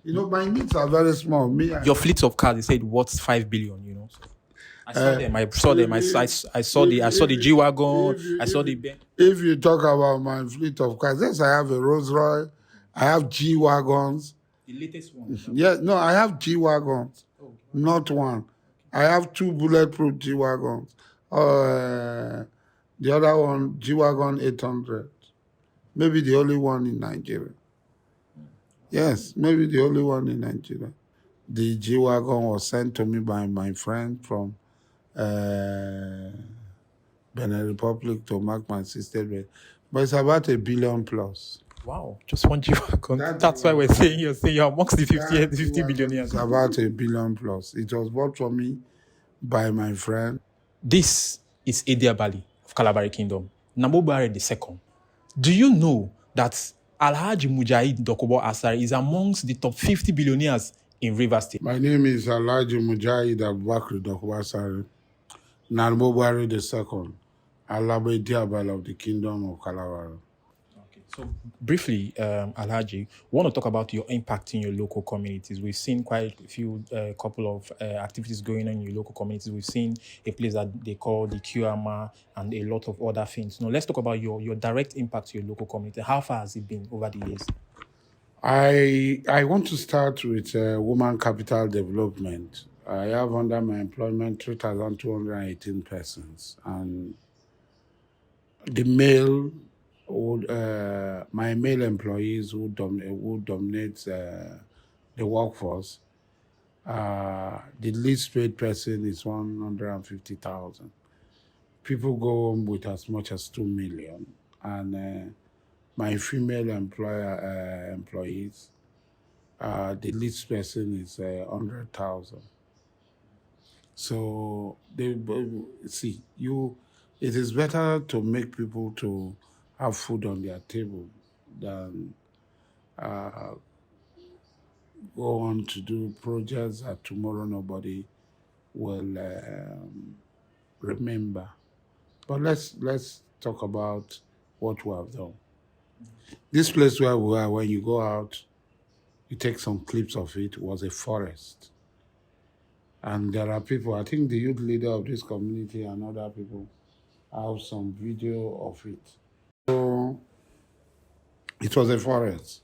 My needs are very small. Your fleet of cars, they said, worth 5 billion, So I saw them. I saw them. I saw the G wagon. I saw the Ben. If you talk about my fleet of cars, yes, I have a Rolls Royce. I have G wagons. The latest one. Yes, no, I have G wagons, not one. I have 2 bulletproof G wagons. The other one, G wagon 800, maybe the only one in Nigeria. Yes, maybe the only one in Nigeria. The G wagon was sent to me by my friend from Benin Republic to mark my sister's birthday. But it's about $1 billion plus. Wow, just one G wagon. That's why you're saying you're amongst the 50 billionaires. It's about $1 billion plus. It was bought for me by my friend. This is Ediabali of Kalabari Kingdom, Namobare II. Do you know that Alhaji Mujahid Dokubo Asari is amongst the top 50 billionaires in Rivers State? My name is Alhaji Mujahid Dokubo Asari, Namobare II, Alabo Alh of the Kingdom of Kalabari. So briefly, Alhaji, we want to talk about your impact in your local communities. We've seen quite a few, couple of activities going on in your local communities. We've seen a place that they call the QMA and a lot of other things. Now, let's talk about your direct impact to your local community. How far has it been over the years? I want to start with woman capital development. I have under my employment 3,218 persons, and the male my male employees who dominate the workforce, the least paid person is 150,000. People go home with as much as 2 million, and my female employees, the least person is 100,000. So it is better to make people to have food on their table than go on to do projects that tomorrow nobody will remember. But let's talk about what we have done. This place where we are, when you go out, you take some clips of it, was a forest. And there are people, I think the youth leader of this community and other people have some video of it. So it was a forest.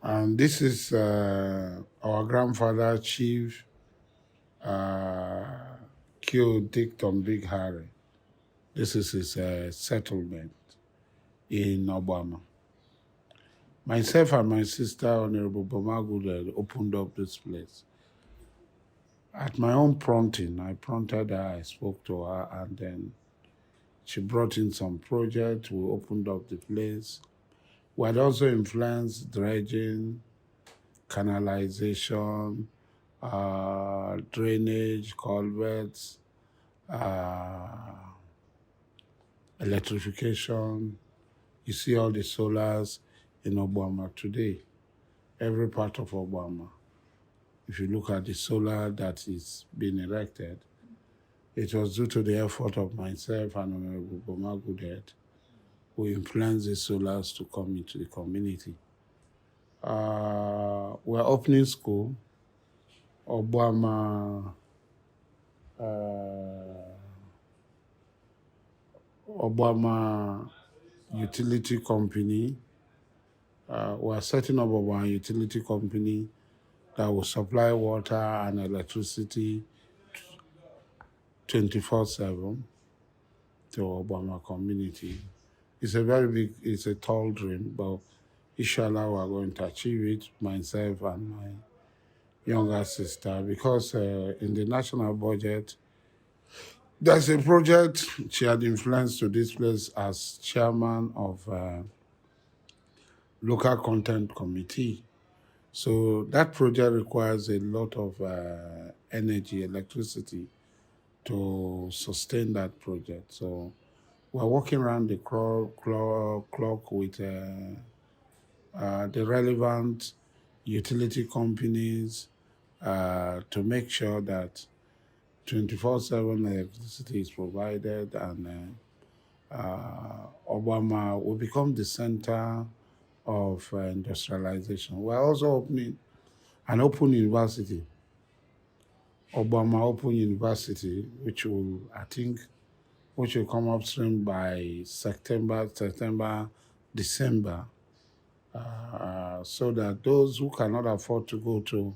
And this is our grandfather, Chief Q. Dickton Big Harry. This is his settlement in Obama. Myself and my sister, Honorable Bomagude, opened up this place. At my own prompting, I prompted her, I spoke to her, and then she brought in some projects. We opened up the place. We had also influenced dredging, canalization, drainage, culverts, electrification. You see all the solars in Obama today, every part of Obama. If you look at the solar that is being erected, it was due to the effort of myself and Honorable Bomagude who influenced the solars to come into the community. We're opening school. Obama Utility Company. We're setting up Obama Utility Company that will supply water and electricity 24/7 to Obama community. It's a tall dream, but inshallah we're going to achieve it, myself and my younger sister, because in the national budget, there's a project she had influenced to this place as chairman of local content committee. So that project requires a lot of energy, electricity to sustain that project. So we're working around the clock with the relevant utility companies to make sure that 24/7 electricity is provided, and Obama will become the center of industrialization. We're also opening an open university, Obama Open University, which will, I think, which will come upstream by December, so that those who cannot afford to go to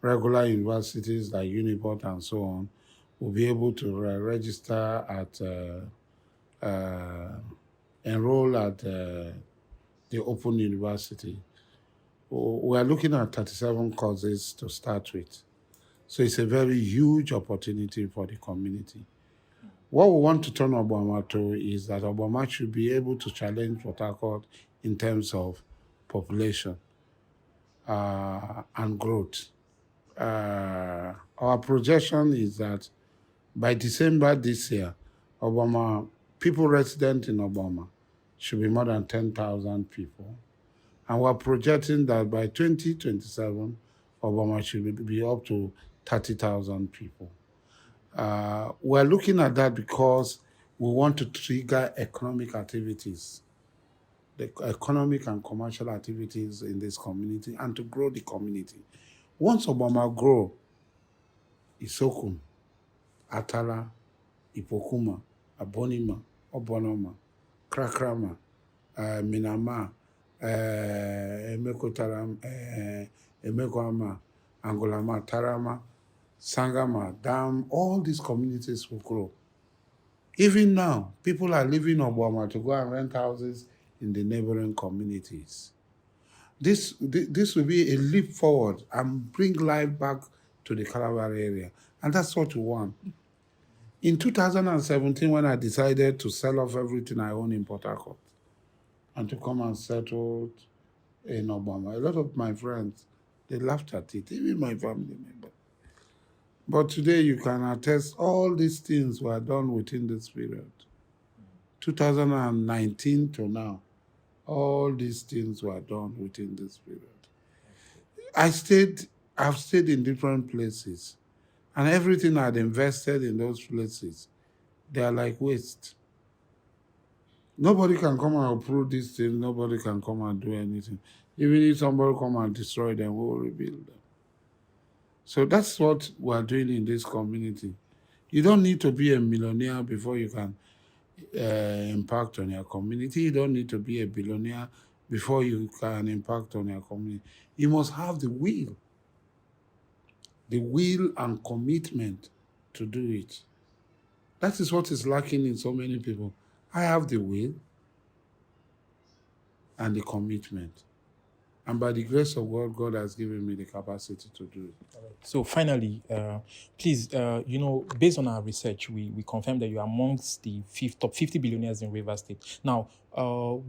regular universities like Uniport and so on will be able to register at, enroll at the Open University. We are looking at 37 courses to start with. So it's a very huge opportunity for the community. What we want to turn Obama to is that Obama should be able to challenge Port Harcourt in terms of population and growth. Our projection is that by December this year, people resident in Obama should be more than 10,000 people. And we're projecting that by 2027, Obama should be up to 30,000 people. We're looking at that because we want to trigger economic activities, the economic and commercial activities in this community, and to grow the community. Once Obama grow, Isokum, Atala, Pokima, Abonima, Obonoma, Krakrama, Minama, Emekoama, Angolama, Tarama, Sangama, Dam, all these communities will grow. Even now, people are leaving Obama to go and rent houses in the neighboring communities. This will be a leap forward and bring life back to the Calabar area. And that's what we want. In 2017, when I decided to sell off everything I own in Port Harcourt and to come and settle in Obama, a lot of my friends, they laughed at it, even my family members. But today you can attest all these things were done within this period. 2019 to now, all these things were done within this period. I've stayed in different places, and everything I'd invested in those places, they are like waste. Nobody can come and approve these things, nobody can come and do anything. Even if somebody come and destroy them, we will rebuild them. So that's what we're doing in this community. You don't need to be a millionaire before you can impact on your community. You don't need to be a billionaire before you can impact on your community. You must have the will and commitment to do it. That is what is lacking in so many people. I have the will and the commitment. And by the grace of God, God has given me the capacity to do it. So finally, please, based on our research, we confirmed that you are amongst the top 50 billionaires in Rivers State. Now,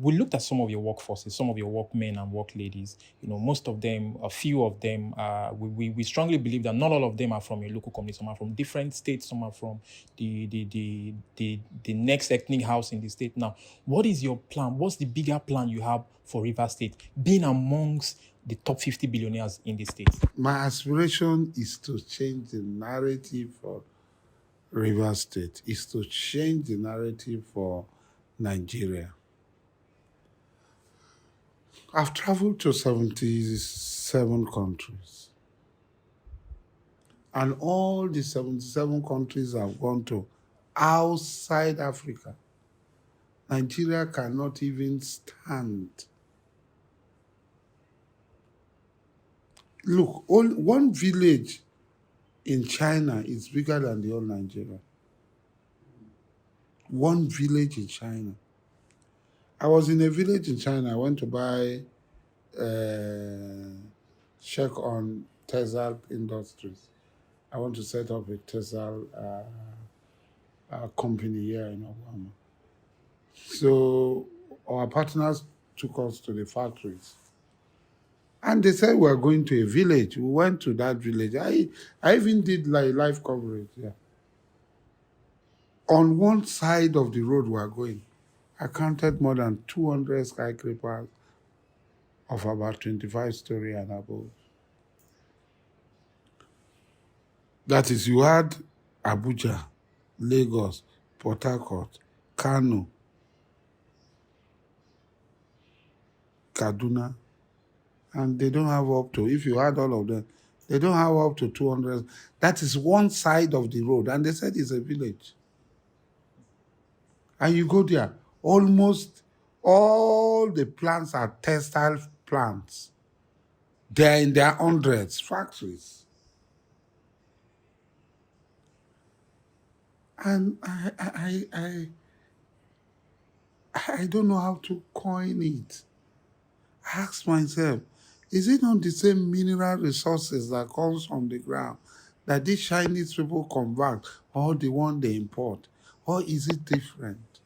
we looked at some of your workforces, some of your workmen and work ladies. Most of them, a few of them, we strongly believe that not all of them are from your local community. Some are from different states. Some are from the next ethnic house in the state. Now, what is your plan? What's the bigger plan you have for Rivers State, being amongst the top 50 billionaires in the state? My aspiration is to change the narrative for Rivers State, is to change the narrative for Nigeria. I've traveled to 77 countries. And all the 77 countries I've gone to outside Africa, Nigeria cannot even stand. Look, one village in China is bigger than the whole Nigeria. One village in China. I was in a village in China. I went to buy, check on Tesla Industries. I want to set up a Tesla company here in Obama. So our partners took us to the factories. And they said we are going to a village. We went to that village. I even did live coverage. Yeah. On one side of the road we are going, I counted more than 200 skyscrapers of about 25 stories and above. That is, you had Abuja, Lagos, Port Harcourt, Kano, Kaduna, and they don't have up to, if you add all of them, they don't have up to 200. That is one side of the road, and they said it's a village. And you go there, almost all the plants are textile plants. They're in their hundreds, factories. And I don't know how to coin it. I ask myself, is it not the same mineral resources that comes from the ground that these Chinese people convert, or the one they import? Or is it different?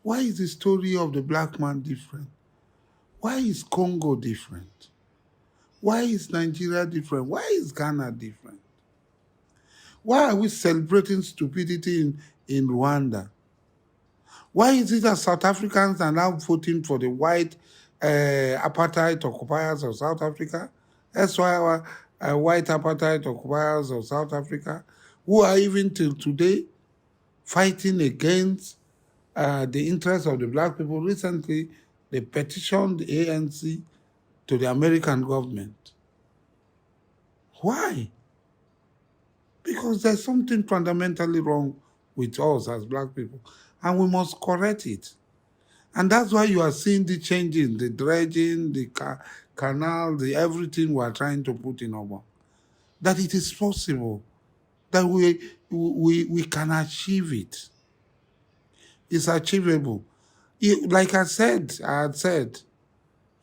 Why is the story of the black man different? Why is Congo different? Why is Nigeria different? Why is Ghana different? Why are we celebrating stupidity in Rwanda? Why is it that South Africans are now voting for the white apartheid occupiers of South Africa? That's why our white apartheid occupiers of South Africa, who are even till today fighting against the interests of the black people. Recently, they petitioned the ANC to the American government. Why? Because there's something fundamentally wrong with us as black people, and we must correct it. And that's why you are seeing the changes, the dredging, the canal, the everything we are trying to put in order. That it is possible, that we can achieve it. It's achievable. Like I had said,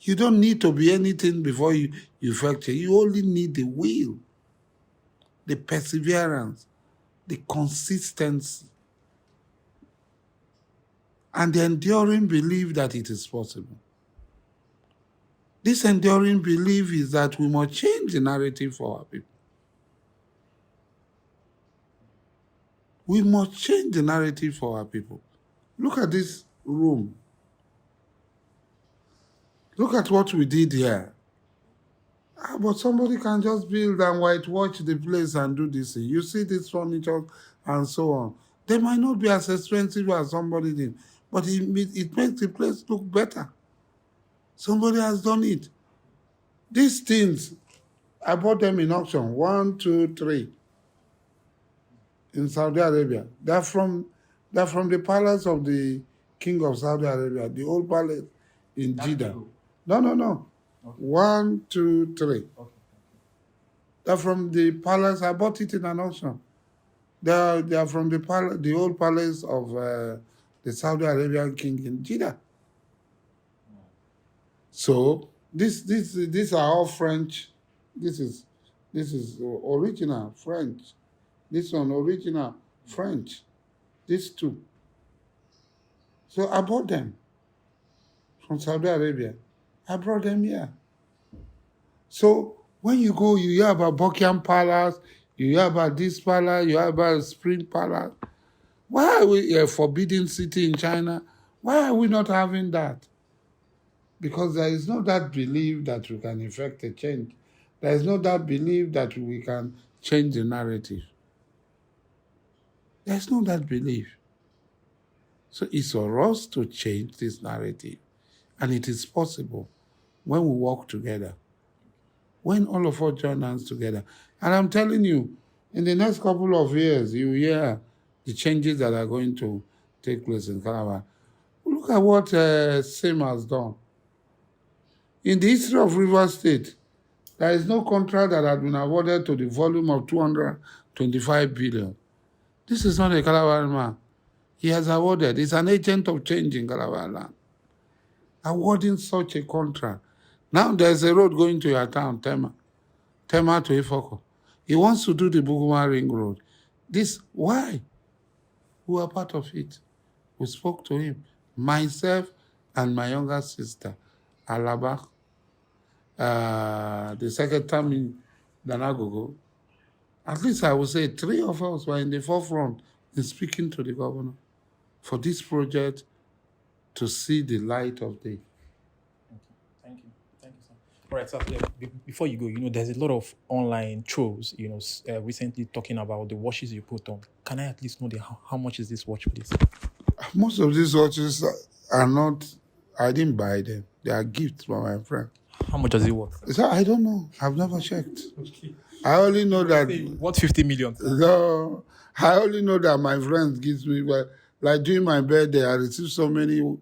you don't need to be anything before you effect it. You only need the will, the perseverance, the consistency, and the enduring belief that it is possible. This enduring belief is that we must change the narrative for our people. We must change the narrative for our people. Look at this room. Look at what we did here. But somebody can just build and whitewash the place and do this thing. You see this furniture and so on. They might not be as expensive as somebody did, but it makes the place look better. Somebody has done it. These things, I bought them in auction. 1, 2, 3. In Saudi Arabia. They're from the palace of the king of Saudi Arabia, the old palace in Jeddah. No. Okay. 1, 2, 3. Okay. They're from the palace. I bought it in an auction. They are from the old palace of the Saudi Arabian king in Jeddah. So these are all French. This is original French. This one original French. These two. So I bought them from Saudi Arabia. I brought them here. So when you go, you hear about Buckingham Palace, you hear about this palace, you hear about Spring Palace. Why are we a forbidden city in China? Why are we not having that? Because there is not that belief that we can effect a change. There is not that belief that we can change the narrative. There's not that belief. So it's for us to change this narrative. And it is possible when we work together, when all of us join hands together. And I'm telling you, in the next couple of years, you hear the changes that are going to take place in Calabar. Look at what SIM has done. In the history of Rivers State, there is no contract that has been awarded to the volume of 225 billion. This is not a Calabar man. He has awarded. He's an agent of change in Calabar land. Awarding such a contract. Now there's a road going to your town, Tema to Ifoko. He wants to do the Buguma Ring Road. Why? We are part of it. We spoke to him. Myself and my younger sister, Alaba, the second time in Danagogo. At least I would say 3 of us were in the forefront in speaking to the governor for this project to see the light of day. Thank you, sir. All right, so before you go, there's a lot of online trolls, recently talking about the watches you put on. Can I at least know how much is this watch, please? Most of these watches are not I didn't buy them. They are gifts from my friend. How much does it worth? So I don't know. I've never checked. I only know that. What 50 million? Sir? No, I only know that my friends gives me. Well, like during my birthday, I received so many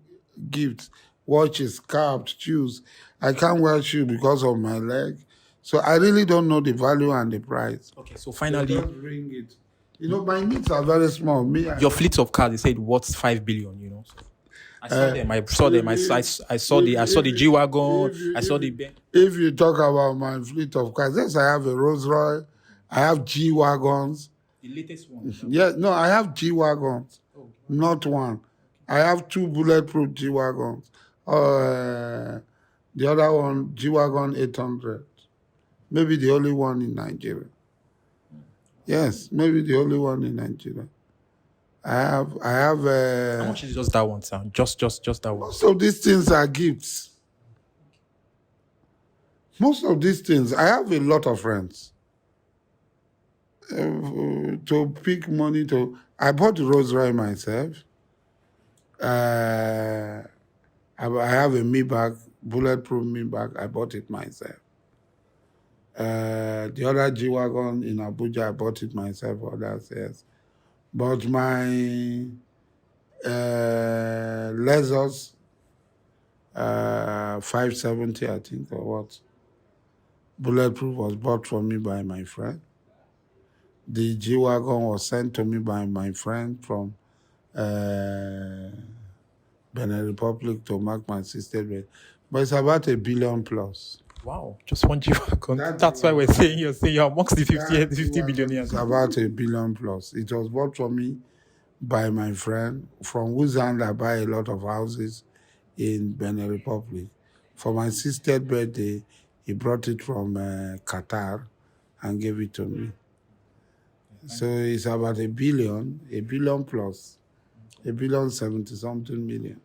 gifts: watches, caps, shoes. I can't wear shoes because of my leg, so I really don't know the value and the price. Okay, so finally, So just bring it. You know, my needs are very small. Your fleet of cars, they said worth 5 billion. You know. So I saw them. I saw them. I saw the G wagon. I saw the Ben. If you talk about my fleet of cars, yes, I have a Rolls Royce. I have G wagons. The latest one. Yeah, no, I have G wagons, not one. I have 2 bulletproof G wagons. The other one, G wagon 800. Maybe the only one in Nigeria. Yes, maybe the only one in Nigeria. I have. How much is just that one, sir? Just that one. Most of these things are gifts. Most of these things, I have a lot of friends. To pick money to, I bought the Rolls Royce myself. I have a Maybach, bulletproof Maybach. I bought it myself. The other G wagon in Abuja, I bought it myself. Others, yes. But my Lexus 570, I think, or what, bulletproof was bought for me by my friend. The G wagon was sent to me by my friend from Benin Republic to mark my sister's birthday. But it's about $1 billion plus. Wow, just one G wagon. That's why we're saying you're amongst the 50 billionaires. It's about $1 billion plus. It was bought for me by my friend from whose hand I buy a lot of houses in Benin Republic. For my sister's birthday, he brought it from Qatar and gave it to me. So it's about $1 billion plus, $1.70 billion.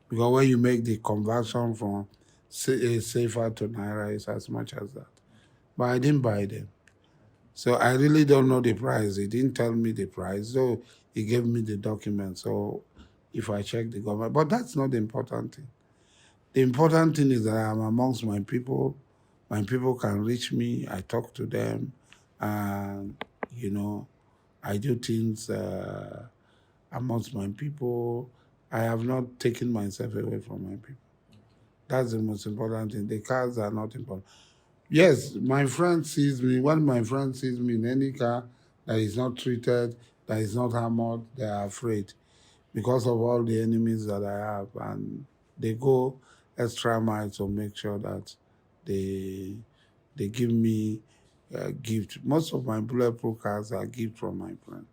Because when you make the conversion from safer to Naira, it's as much as that. But I didn't buy them. So I really don't know the price. He didn't tell me the price. So he gave me the document. So if I check the government, but that's not the important thing. The important thing is that I'm amongst my people. My people can reach me. I talk to them. And, you know, I do things amongst my people. I have not taken myself away from my people. That's the most important thing. The cars are not important. Yes, my friend sees me. When my friend sees me in any car that is not treated, that is not armored, they are afraid because of all the enemies that I have. And they go extra miles to make sure that they give me a gift. Most of my bulletproof cars are gifts from my friend.